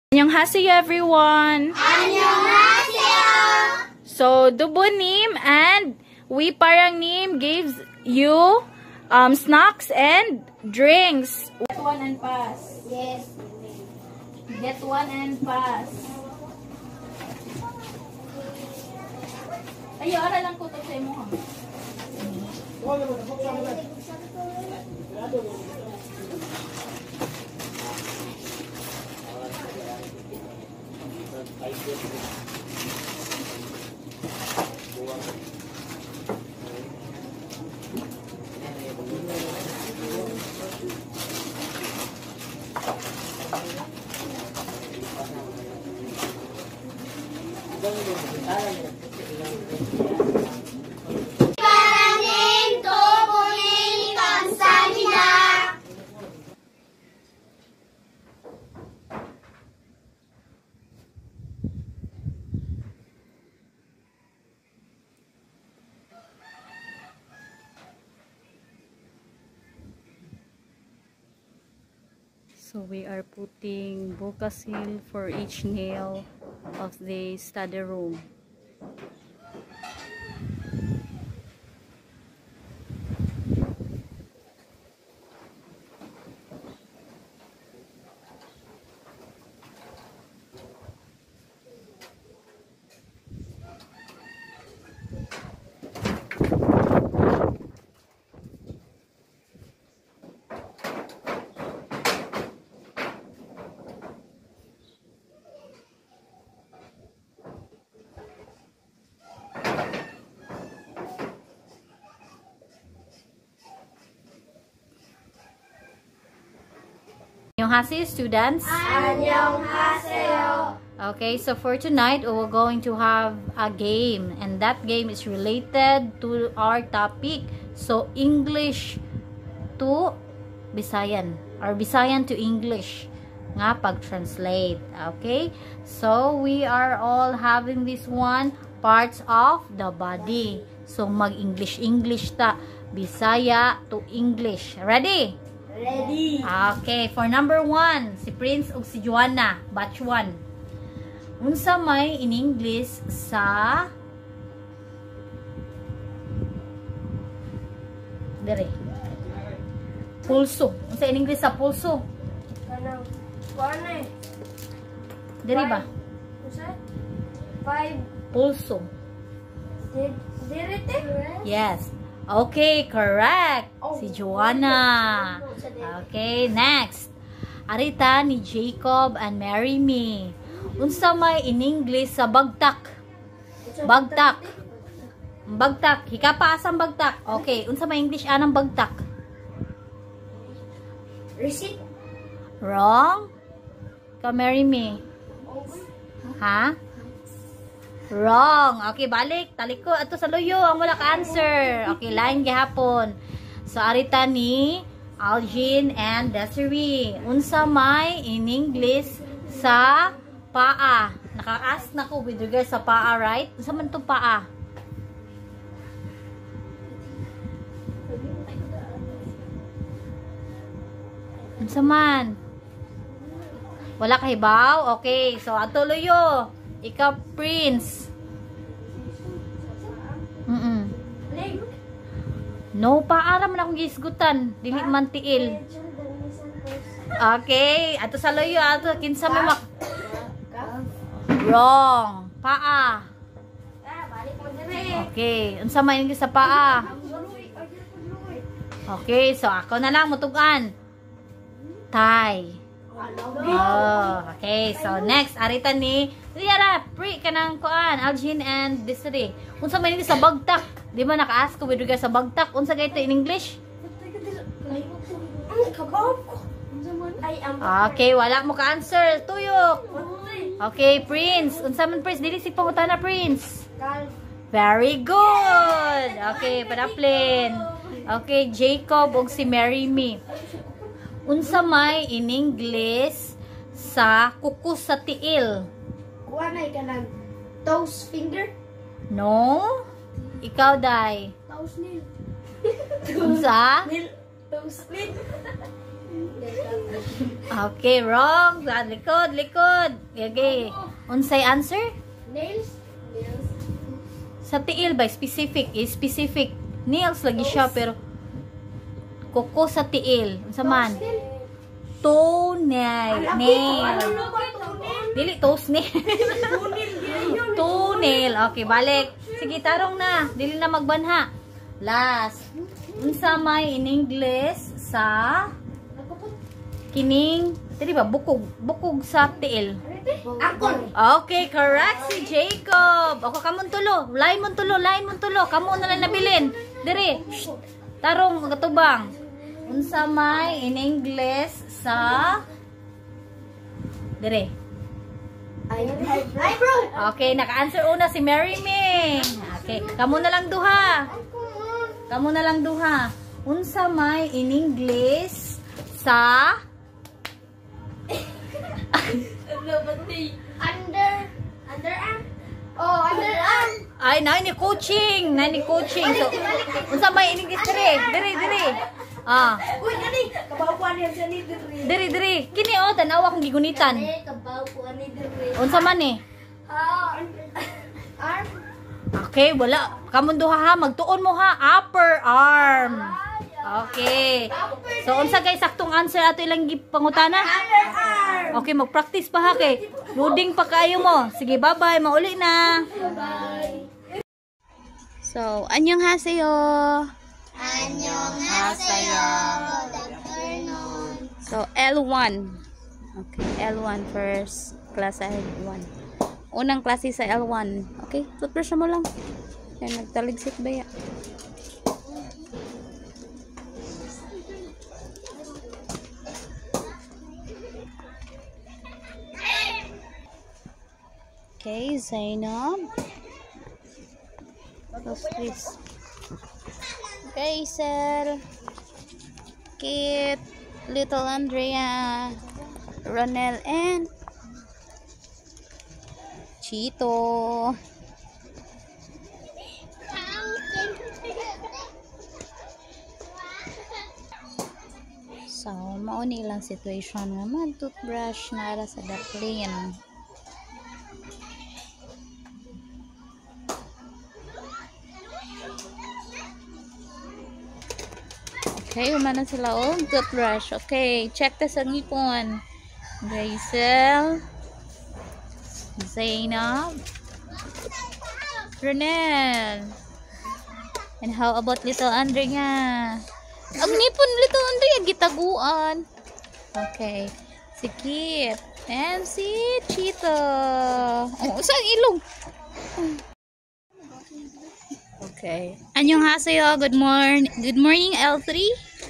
Annyeonghaseyo everyone! Annyeonghaseyo! So, Dubunim and we Parangnim gives you snacks and drinks. Get one and pass. Yes. Get one and pass. Ayo, ara lang ko to sa imo ha. Parangnim Dubunim 감사합니다. So we are putting Bocasil for each nail of the study room. Annyeonghaseyo students. Annyeonghaseyo. Okay, so for tonight we're going to have a game and that game is related to our topic. So English to Bisayan or Bisayan to English nga pag-translate. Okay? So we are all having this one, parts of the body. So mag-English ta. Bisaya to English. Ready? Ready. Okay, for number 1, si Prince ug si Joanna, batch 1. Unsa may in English sa dire? Pulso. Unsa in English sa pulso? Kanang kuan Dire ba? Unsa? 5 Pulso. direte? Yes. Okay, correct. Oh. Si Joanna. Okay, next. Arita ni Jacob and Marry Me. Unsa may in English sa bagtak? Bagtak. Bagtak. Hikapa asang bagtak. Okay, unsa may English anang bagtak? Receipt. Wrong. Ka Marry Me. Ha? Wrong. Okay, balik. Taliko ato sa loyo ang wala ka answer. Okay, lain gihapon. So arita ni Algin and Desiree. Unsa may in English sa paa? Naka-ask na ko with regards sa paa, right? Unsa man to paa? Unsa man? Wala kahibaw? Okay, so ato loyo. Ikaw, Prince. No, paara man akong gisgutan. Dili man tiil. Okay. Ato sa loyo. Ato, kinsa mo mak... Wrong. Paa. Okay. Unsa may English sa paa? Okay. So, ako na lang mutugan. Thigh. Oh, okay. So, next. Arita ni... Yara, pre, kanang kuan, Algin and Desiree. Unsa may English sa bagtak? Di ba naka-ask ko with regards sa bagtak? Unsa gayto in English? Okay, wala mo ka-answer. Tuyok. Okay, Prince. Unsa man Prince? Dili si pangutana, Prince. Very good. Okay, padaplin. Okay, Jacob ug si Marry Me. Unsa may in English sa kuko sa tiil? Kuan ay kanang toes finger. No? Ikaw, Day. Toes nail. Unsa? Nail. Toes nail. Okay, wrong. Sa likod, likod. Okay. Unsay answer? Nails. Nails. Sa tiil ba? Specific. Specific. Nails lagi siya, pero kuko sa tiil. Unsa man? Toenail. Nail. Dili, toenail. Toenail. Okay, balik. Sige, tarong na. Dili na magbanha. Last. Unsa may in English sa kining, dili ba? Bukog. Bukog sa tiil. Akon. Okay, correct si Jacob. Ako kamon tulo. Lain mon tulo, lain mon tulo. Kamo na lang nabilin. Diri. Tarong katubang. Unsa may in English sa diri. Eyebrow. Okay, naka-answer una si Mary Ming. Okay, kamo na lang duha. Kamo na lang duha. Unsa may in English sa Underarm. Oh, underarm. ay nai ni coaching, So, unsa may in English diri. Ah, Uy, kani. Kabaw niya sa ni diri. diri. Kini oh, tanawa kong gigunitan. Kabaw ko ani diri. Unsa man ni? Arm. Okay, wala. Kamon duha ha, magtuon mo ha, upper arm. Okay. So unsa guys saktong answer ato ilang pangutana? Underarm. Okay, mag-practice pa ha kay loading pa kayo mo. Sige, bye-bye. Mauli na. Bye. So, annyeonghaseyo. 안녕하세요. Good afternoon. So, L1. Okay, L1 first class sa L1. Unang klase sa L1. Okay, toothbrush mo lang. Yan, nagtaligsik ba ya? Okay, Zainab. Close, please. Okay, Sel. Kit, little Andrea, Ronel, and Chito. So, mauni lang situation naman. Toothbrush na ara sa daplin. Okay, umana sila oh. Toothbrush. Okay, check tas ang ipon. Grazel. Zainab. Ronel. And how about little Andrea? Ang nipon little Andrea, gitaguan. Okay. Si Kit. And si Chito. Oh, saan ilong? Okay. Annyeonghaseyo. Good morning. Good morning, L3.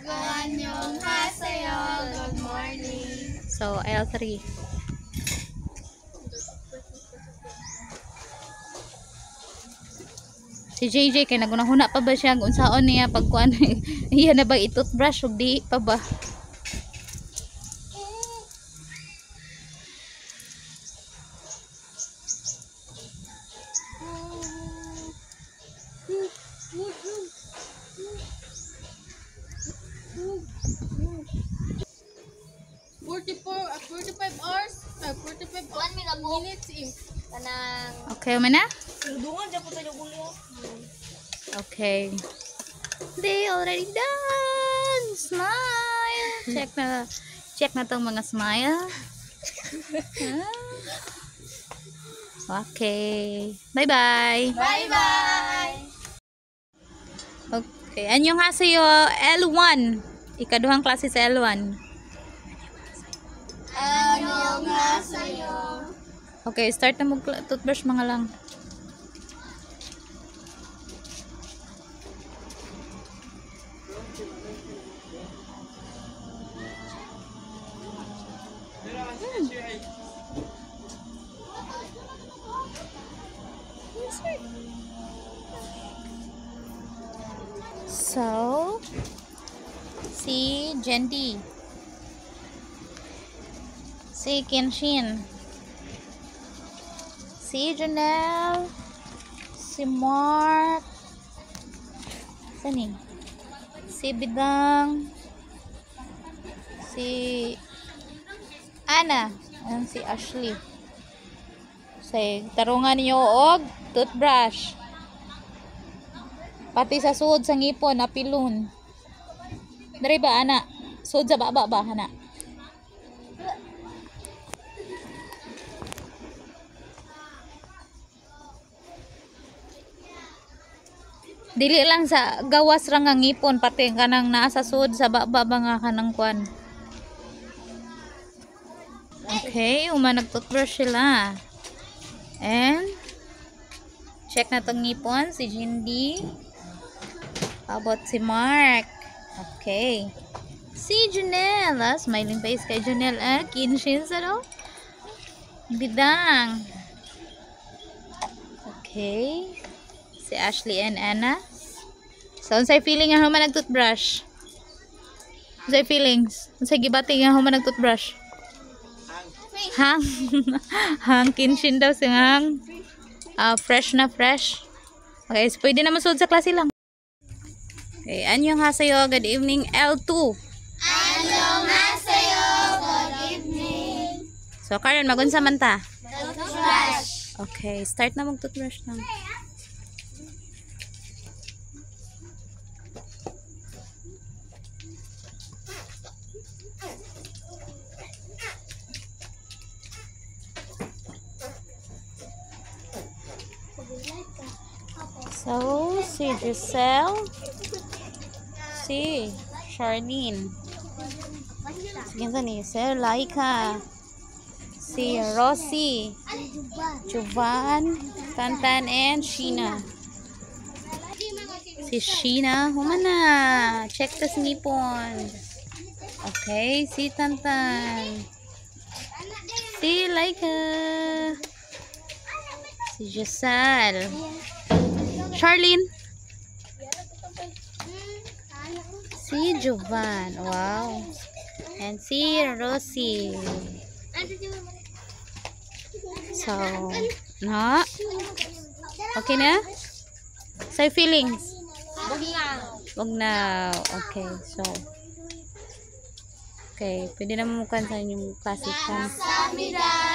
안녕하세요. Good morning. So, L3. Si JJ kay nagunahuna pa ba siya kung saon niya pagkuan iya na ba i-toothbrush ug di pa ba? Okay, mana? Okay. They already done. Smile. Check na tong mga smile. Okay. Bye-bye. Bye-bye. Okay. Annyeonghaseyo. L1. Ikaduhang klase sa L1. 안녕하세요. Okay, start na mag-toothbrush mga lang. So, si Jendi, si Kenshin, si Janelle, si Mark, si Bidang, Si Ana. Ayan si Ashley. Say, tarungan niyo og toothbrush. Pati sa suod sa ngipon, apilon. Dari ba, Ana? Suod sa baba ba, Ana? Dili lang sa gawas ra nga ngipon, pati kanang naa sa suod sa baba ba nga kanang kwan. Okay, nag-toothbrush sila. And check na tong ngipon si Jindy. How about si Mark? Okay. Si Junel, smiling face kay Junel. Kinshin sa no? Bidang. Okay. Si Ashley and Anna. So, unsay feeling nga human nag-toothbrush? Unsay feelings? Unsay gibati nga human nag-toothbrush? Hang. Hang kinshin daw si hang. Fresh na fresh. Okay, so pwede na masud sa klase lang. Okay, anyong hasayo, good evening, L2. Anyong hasayo, good evening. So, karon magunsa man ta? Toothbrush. Okay, start na mag-toothbrush na. So, si Giselle, si Charlene, sige ni Sir Laika, si Rosie, Jovan, Tantan, and Sheena. Si Sheena, humana, check the nipon. Okay, si Tantan, si Laika, si Giselle, Charlene, si Jovan, wow, and si Rosie. So, na? Okay na? Say feelings? Wag na. Okay, so. Okay, pwede na mamukan sa inyong klase. Kamsahamnida.